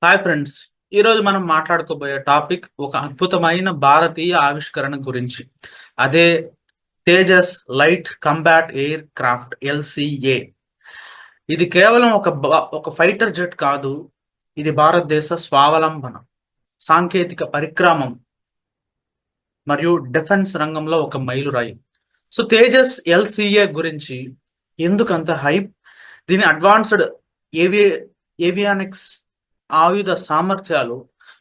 Hi friends. ఈరోజు మనం మాట్లాడుకోబోయే topic ఒక అద్భుతమైన భారతీయ ఆవిష్కరణ గురించి. అదే Tejas light combat air craft LCA. ఇది కేవలం ఒక ఫైటర్ జెట్ కాదు. ఇది భారతదేశ స్వావలంబన, సాంకేతిక పరిక్రమం మరియు డిఫెన్స్ రంగంలో ఒక మైలురాయి. సో తేజస్ ఎల్సిఏ గురించి ఎందుకంత హైప్? దీని అడ్వాన్స్డ్ ఏవి ఏవియానిక్స్ ఆయుధ సామర్థ్యాలు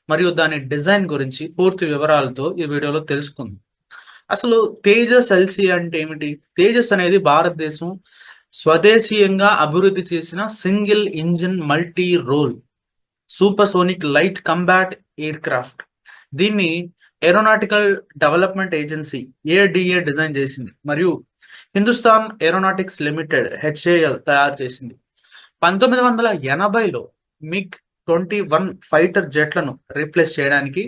మరియు దాని డిజైన్ గురించి పూర్తి వివరాలతో ఈ వీడియోలో తెలుసుకుందాం. అసలు తేజస్ ఎల్సి అంటే ఏమిటి? తేజస్ అనేది భారతదేశం స్వదేశీయంగా అభివృద్ధి చేసిన single engine multi role supersonic light combat aircraft. దీన్ని aeronautical development agency ADA design చేసింది మరియు హిందుస్థాన్ ఏరోనాటిక్స్ లిమిటెడ్ హెచ్ఏఎల్ తయారు చేసింది. 1980లో మిగ్ 21 ఫైటర్ జెట్లను రీప్లేస్ చేయడానికి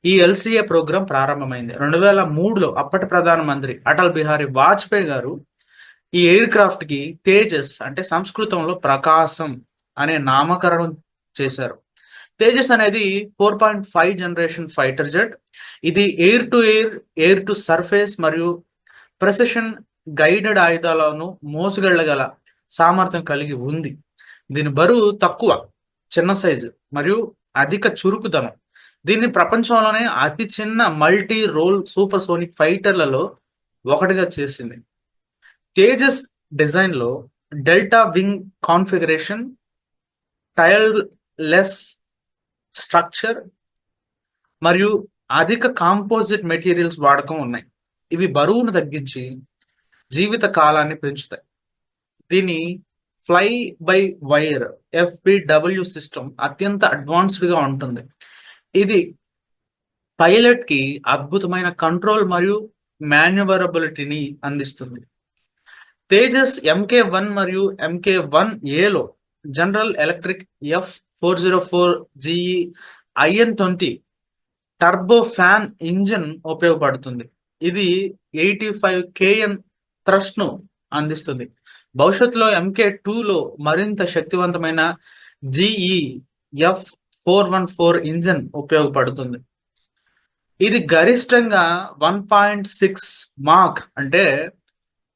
ఈ ఎల్సిఏ ప్రోగ్రాం ప్రారంభమైంది. 2003లో అప్పటి ప్రధానమంత్రి అటల్ బిహారీ వాజ్పేయి గారు ఈ ఎయిర్ క్రాఫ్ట్ కి తేజస్ అంటే సంస్కృతంలో ప్రకాశం అనే నామకరణం చేశారు. తేజస్ అనేది 4.5 జనరేషన్ ఫైటర్ జెట్. ఇది air to air, air to surface మరియు ప్రెసిషన్ గైడెడ్ ఆయుధాలను మోసుకెళ్లగల సామర్థ్యం కలిగి ఉంది. దీని బరువు తక్కువ, చిన్న సైజు మరియు అధిక చురుకుదనం దీన్ని ప్రపంచంలోనే అతి చిన్న మల్టీ రోల్ సూపర్ సోనిక్ ఫైటర్లలో ఒకటిగా చేసింది. తేజస్ డిజైన్ లో delta wing configuration, tailless structure మరియు అధిక కాంపోజిట్ మెటీరియల్స్ వాడకం ఉన్నాయి. ఇవి బరువును తగ్గించి జీవిత కాలాన్ని పెంచుతాయి. దీని ఫ్లై బై వైర్ ఎఫ్బిడబ్ల్యూ సిస్టమ్ అత్యంత అడ్వాన్స్డ్ గా ఉంటుంది. ఇది పైలట్ కి అద్భుతమైన కంట్రోల్ మరియు మాన్యువరబిలిటీని అందిస్తుంది. తేజస్ MK1 మరియు MK1Aలో General Electric F404GE IN20 turbofan engine ఉపయోగపడుతుంది. ఇది 85 kN థ్రస్ట్ ను అందిస్తుంది. భవిష్యత్తులో MK2లో మరింత శక్తివంతమైన GE F414 ఇంజిన్ ఉపయోగపడుతుంది. ఇది గరిష్టంగా 1.6 మాక్ అంటే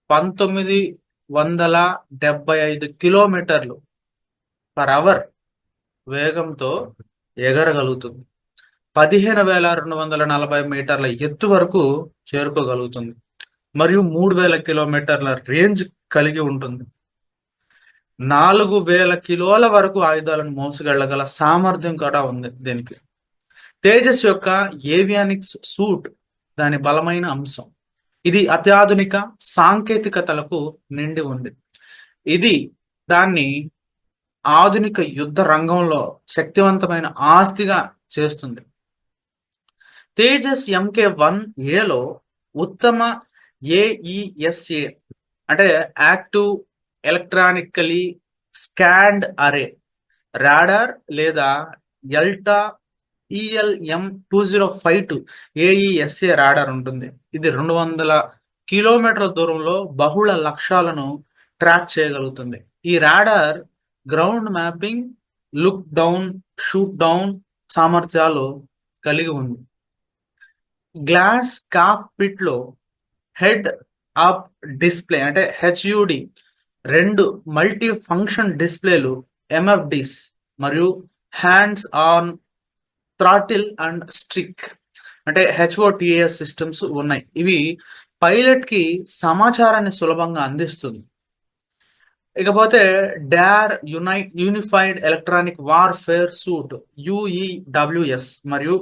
1975 కిలోమీటర్లు పర్ అవర్ వేగంతో ఎగరగలుగుతుంది. 15,240 మీటర్ల ఎత్తు వరకు చేరుకోగలుగుతుంది మరియు 3,000 కిలోమీటర్ల రేంజ్ కలిగి ఉంటుంది. 4,000 కిలోల వరకు ఆయుధాలను మోసుకెళ్లగల సామర్థ్యం కూడా ఉంది దీనికి. తేజస్ యొక్క ఏవియానిక్స్ సూట్ దాని బలమైన అంశం. ఇది అత్యాధునిక సాంకేతికతలకు నిండి ఉంది. ఇది దాన్ని ఆధునిక యుద్ధ రంగంలో శక్తివంతమైన ఆస్తిగా చేస్తుంది. తేజస్ MK1Aలో ఉత్తమ AESA అంటే యాక్టివ్ ఎలక్ట్రానికలీ స్కాన్డ్ అరే రాడార్ లేదా ఎల్టా ELM2052 AESA రాడార్ ఉంటుంది. ఇది 200 కిలోమీటర్ల దూరంలో బహుళ లక్ష్యాలను ట్రాక్ చేయగలుగుతుంది. ఈ radar ground mapping, look down, shoot down సామర్థ్యాలు కలిగి ఉంది. గ్లాస్ కాక్పిట్ లో హెడ్ అప్ డిస్ప్లే అంటే HUD, 2 మల్టీ ఫంక్షన్ డిస్ప్లేలు MFDs మరియు hands on throttle and stick అంటే HOTAS సిస్టమ్స్ ఉన్నాయి. ఇవి పైలట్ కి సమాచారాన్ని సులభంగా అందిస్తుంది. ఇకపోతే డార్ unified electronic warfare suite UEWS మరియు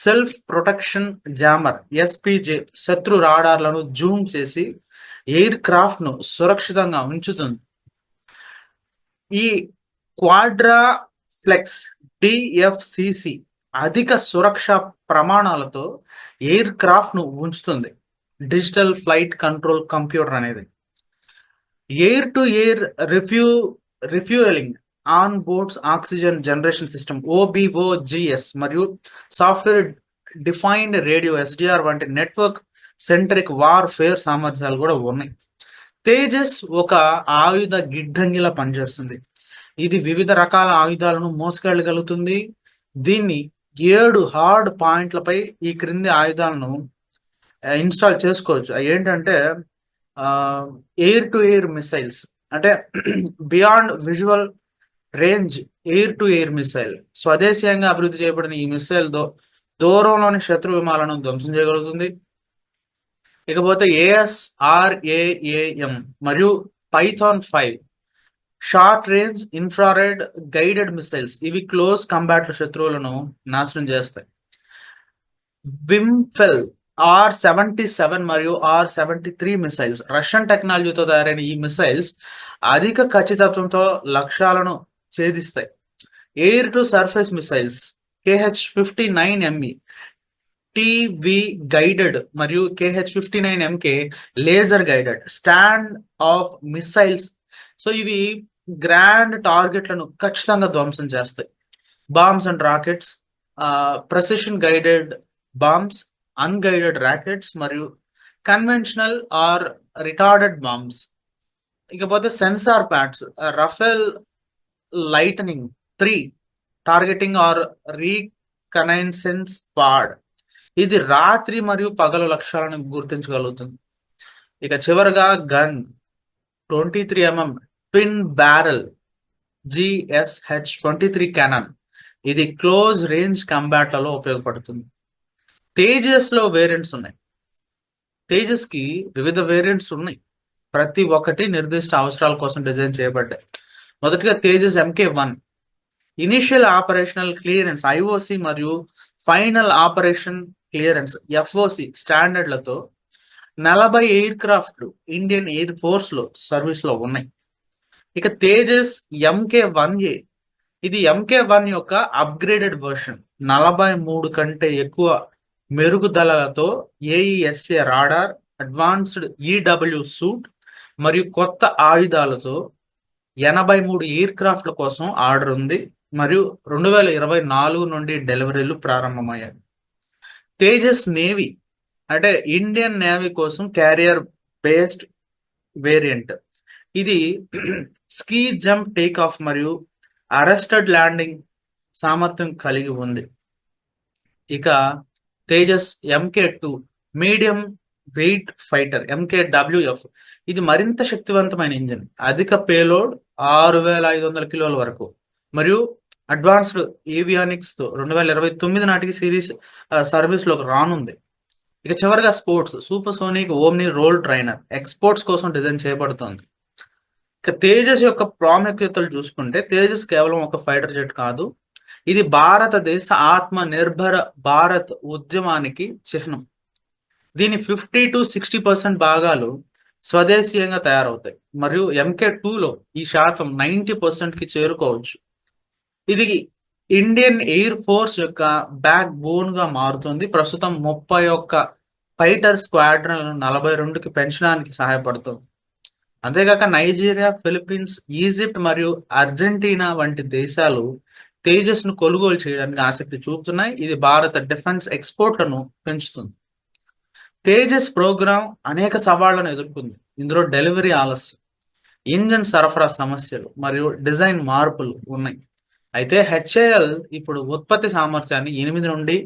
సెల్ఫ్ ప్రొటెక్షన్ జామర్ SPJ శత్రు రాడార్లను జూమ్ చేసి ఎయిర్ క్రాఫ్ట్ ను సురక్షితంగా ఉంచుతుంది. ఈ క్వాడ్రా ఫ్లెక్స్ DFCC అధిక సురక్ష ప్రమాణాలతో ఎయిర్ క్రాఫ్ట్ ను ఉంచుతుంది. డిజిటల్ ఫ్లైట్ కంట్రోల్ కంప్యూటర్ అనేది air to air refuelling, on boards oxygen generation system OBOGS మరియు సాఫ్ట్వేర్ డిఫైన్డ్ రేడియో SDR వంటి నెట్వర్క్ సెంట్రిక్ వార్ఫేర్ సామర్థ్యాలు కూడా ఉన్నాయి. తేజస్ ఒక ఆయుధ గిడ్డంగిలా పనిచేస్తుంది. ఇది వివిధ రకాల ఆయుధాలను మోసుకెళ్ళగలుగుతుంది. దీన్ని 7 హార్డ్ పాయింట్లపై ఈ క్రింది ఆయుధాలను ఇన్స్టాల్ చేసుకోవచ్చు. అవి ఏంటంటే ఎయిర్ టు ఎయిర్ మిసైల్స్, అంటే beyond visual range air to air missile. స్వదేశీయంగా అభివృద్ధి చేయబడిన ఈ మిసైల్ దూరంలోని శత్రు విమానాలను ధ్వంసం చేయగలుగుతుంది. ఇకపోతే ASRAAM మరియు Python 5 short range infrared guided missiles. ఇవి క్లోజ్ కంబాట్ శత్రువులను నాశనం చేస్తాయి. విమ్ఫెల్ R-77 మరియు R-73 మిసైల్స్. రష్యన్ టెక్నాలజీతో తయారైన ఈ మిసైల్స్ అధిక ఖచ్చితత్వంతో లక్ష్యాలను ఛేదిస్తాయి. Air to surface missiles KH-59ME TV guided మరియు KH-59MK laser guided stand off missiles. So ఇవి గ్రాండ్ టార్గెట్లను ఖచ్చితంగా ధ్వంసం చేస్తాయి. Bombs and rockets, precision guided bombs, unguided rockets మరియు కన్వెన్షనల్ ఆర్ రిటార్డెడ్ బాంబ్స్. ఇకపోతే sensor pads, Rafael Litening 3 targeting or reconnaissance pod. ఇది రాత్రి మరియు పగలు లక్ష్యాలను గుర్తించగలుగుతుంది. ఇక చివరగా gun 23mm twin barrel GSH-23 cannon. ఇది క్లోజ్ రేంజ్ కంబాట్లలో ఉపయోగపడుతుంది. తేజస్లో వేరియంట్స్ ఉన్నాయి. తేజస్కి వివిధ వేరియంట్స్ ఉన్నాయి. ప్రతి ఒక్కటి నిర్దిష్ట అవసరాల కోసం డిజైన్ చేయబడ్డాయి. మొదటిగా Tejas MK1 initial operational clearance IOC మరియు ఫైనల్ ఆపరేషన్ క్లియరెన్స్ FOC స్టాండర్డ్లతో 40 ఎయిర్ క్రాఫ్ట్లు ఇండియన్ ఎయిర్ ఫోర్స్లో సర్వీస్లో ఉన్నాయి. ఇక తేజస్ MK1A, ఇది MK1 యొక్క అప్గ్రేడెడ్ వర్షన్. 43 కంటే ఎక్కువ మెరుగుదలలతో AESA radar, advanced EW suit మరియు కొత్త ఆయుధాలతో 83 ఎయిర్ క్రాఫ్ట్ల కోసం ఆర్డర్ ఉంది మరియు 2024 నుండి డెలివరీలు ప్రారంభమయ్యాయి. తేజస్ నేవీ, అంటే ఇండియన్ నేవీ కోసం క్యారియర్ బేస్డ్ వేరియంట్. ఇది స్కీ జంప్ టేక్ ఆఫ్ మరియు అరెస్టెడ్ ల్యాండింగ్ సామర్థ్యం కలిగి ఉంది. ఇక Tejas MK2 medium wait fighter MKWF, ఇది మరింత శక్తివంతమైన ఇంజిన్, అధిక పేలోడ్ 6500 కిలోల వరకు మరియు అడ్వాన్స్డ్ ఏవియానిక్స్తో 2029 నాటికి సిరీస్ సర్వీస్లోకి రానుంది. ఇక చివరిగా sports, supersonic omni role trainer exports కోసం డిజైన్ చేయబడుతుంది. ఇక తేజస్ యొక్క ప్రాముఖ్యతలు చూసుకుంటే, తేజస్ కేవలం ఒక ఫైటర్ జెట్ కాదు, ఇది భారతదేశ ఆత్మ నిర్భర భారత్ ఉద్యమానికి చిహ్నం. దీని 50 to 60% భాగాలు స్వదేశీయంగా తయారవుతాయి మరియు MK2లో ఈ శాతం 90%కి చేరుకోవచ్చు. ఇది ఇండియన్ ఎయిర్ ఫోర్స్ యొక్క బ్యాక్ బోన్ గా మారుతుంది. ప్రస్తుతం 31 ఫైటర్ స్క్వాడ్రన్లను 42కి పెంచడానికి సహాయపడుతుంది. అంతేకాక నైజీరియా, ఫిలిప్పీన్స్, ఈజిప్ట్ మరియు అర్జెంటీనా వంటి దేశాలు తేజస్ ను కొనుగోలు చేయడానికి ఆసక్తి చూపుతున్నాయి. ఇది భారత డిఫెన్స్ ఎక్స్పోర్ట్లను పెంచుతుంది. తేజస్ ప్రోగ్రాం అనేక సవాళ్లను ఎదుర్కొంది. ఇందులో డెలివరీ ఆలస్యం, ఇంజన్ సరఫరా సమస్యలు మరియు డిజైన్ మార్పులు ఉన్నాయి. అయితే HAL ఇప్పుడు ఉత్పత్తి సామర్థ్యాన్ని 8 నుండి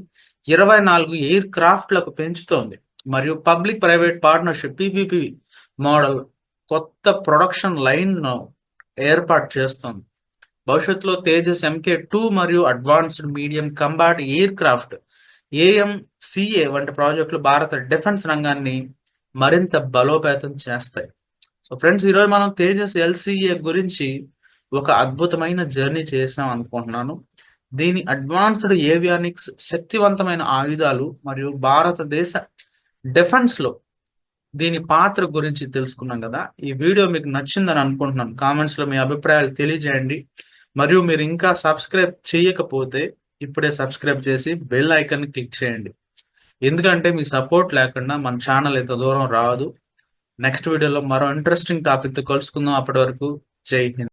24 ఎయిర్ క్రాఫ్ట్లకు పెంచుతోంది మరియు public private partnership PPP model కొత్త ప్రొడక్షన్ లైన్ను ఏర్పాటు చేస్తుంది. భవిష్యత్తులో తేజస్ MK2 మరియు advanced medium combat air craft AMCA వంటి ప్రాజెక్టులు భారత డిఫెన్స్ రంగాన్ని మరింత బలోపేతం చేస్తాయి. సో ఫ్రెండ్స్, ఈరోజు మనం తేజస్ LCA గురించి ఒక అద్భుతమైన జర్నీ చేసాం అనుకుంటున్నాను. దీని అడ్వాన్స్డ్ ఏవియానిక్స్, శక్తివంతమైన ఆయుధాలు మరియు భారతదేశ డిఫెన్స్లో దీని పాత్ర గురించి తెలుసుకున్నాం కదా. ఈ వీడియో మీకు నచ్చిందని అనుకుంటున్నాను. కామెంట్స్లో మీ అభిప్రాయాలు తెలియజేయండి. మరియు మీరు ఇంకా సబ్స్క్రైబ్ చేయకపోతే ఇప్పుడే సబ్స్క్రైబ్ చేసి బెల్ ఐకాన్ని క్లిక్ చేయండి. ఎందుకంటే మీ సపోర్ట్ లేకుండా మన ఛానల్ ఇంత దూరం రాదు. నెక్స్ట్ వీడియోలో మరో ఇంట్రెస్టింగ్ టాపిక్తో కలుసుకుందాం. అప్పటి వరకు జై హింద్.